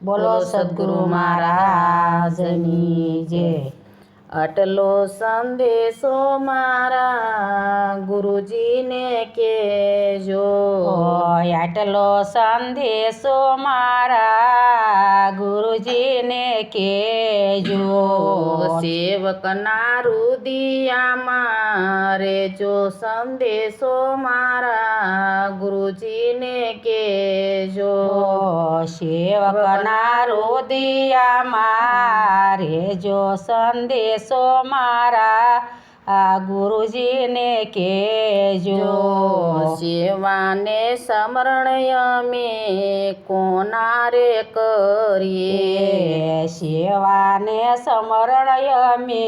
બોલો સદગુરુ મહારાજની જય। આટલો સંદેશો મારા ગુરુજીને કહેજો, આટલો સંદેશો મારા ગુરુજીને કહેજો। સેવકના રુદિયામાં રેજો સંદેશો મારા ગુરુજીને કહેજો। સેવકના રુદિયામાં રેજો સંદેશો મારા ગુરુજીને કહેજો। સેવાને સમરણ અમે કોના રે કરીએ, સેવાને સમરણ અમે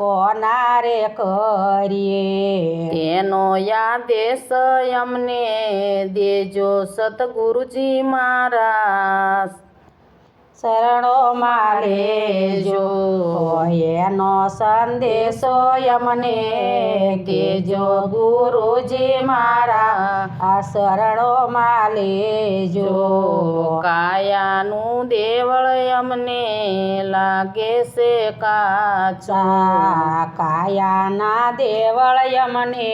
કોના રે કરીએ। તેનો આદેશ અમને દેજો સતગુરુજી મારા શરણોમાં લેજો। એનો સંદેશો અમને દેજો ગુરુજી મારા શરણોમાં લેજો। કાયાનું દેવળ અમને લાગે છે કાચા, કાયાના દેવળ અમને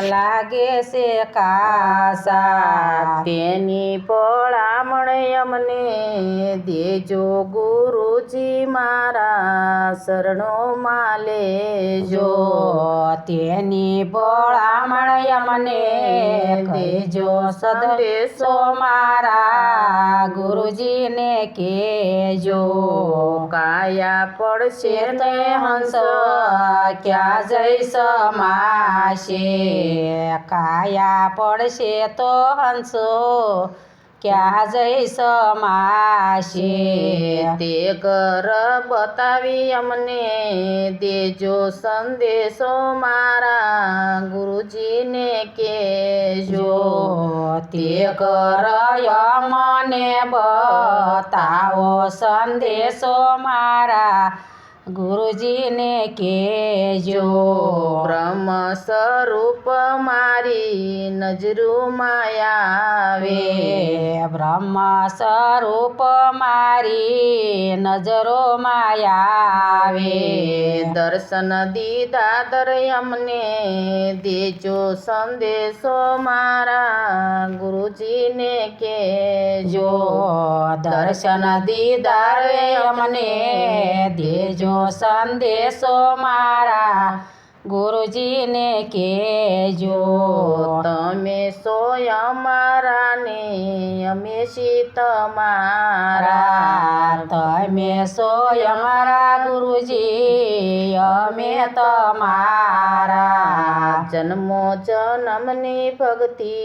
લાગે છે કાચા। તેની ભલામણ અમને દેજો ગુરુજી મારા શરણોમાં લેજો। તેની ભલામણ અમને દેજો સંદેશો મારા ગુરુજીને કહેજો। કાયા પડશે તે હંસ ક્યાં જઈ સમાશે, કાયા પડશે તો હંસો ક્યાં જઈ સમાશે। તે ઘર બતાવી અમને દેજો સંદેશો મારા ગુરુજીને કહેજો। તે ઘર મને બતાવો સંદેશો મારા ગુરુજીને કહેજો। બ્રહ્મ સ્વરૂપ મારી નજરોમાં આવે, બ્રહ્મ સ્વરૂપ મારી નજરોમાં આવે। દર્શન દીદાદર અમને દેજો સંદેશો મારા ગુરુજીને કહેજો। દર્શન દીદાર અમને દેજો સંદેશો મારા ગુરુજીને કહેજો। તમે સો અમારા ને અમે છીએ તમારા, તમે સો અમારા ગુરુજી અમે તમારા। જન્મો જન્મની ભક્તિ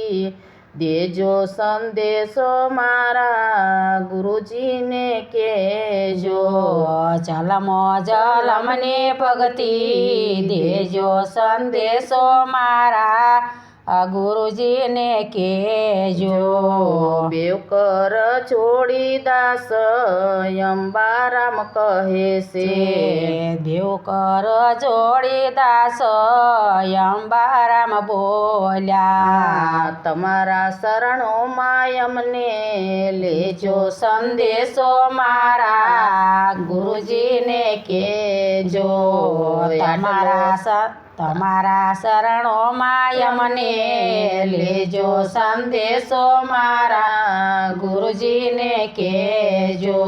દેજો સંદેશો મારા ગુરુજીને કહેજો। જલમો જલમની ભક્તિ દેજો સંદેશો મારા ગુરુજીને કહેજો। બેવકર છોડી દાસ અંબારામ કહે છે, દેવકર જોડી દાસ અંબારામ બોલ્યા। તમારા શરણોમાં અમને લેજો સંદેશો મારા ગુરુજીને કહેજો। તમારા શરણોમાં અમને લેજો સંદેશો મારા ગુરુજીને કહેજો।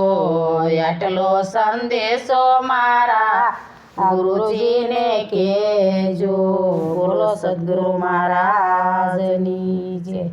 આટલો સંદેશો મારા ગુરુજીને કહેજો। બોલો સદગુરુ મહારાજની જય।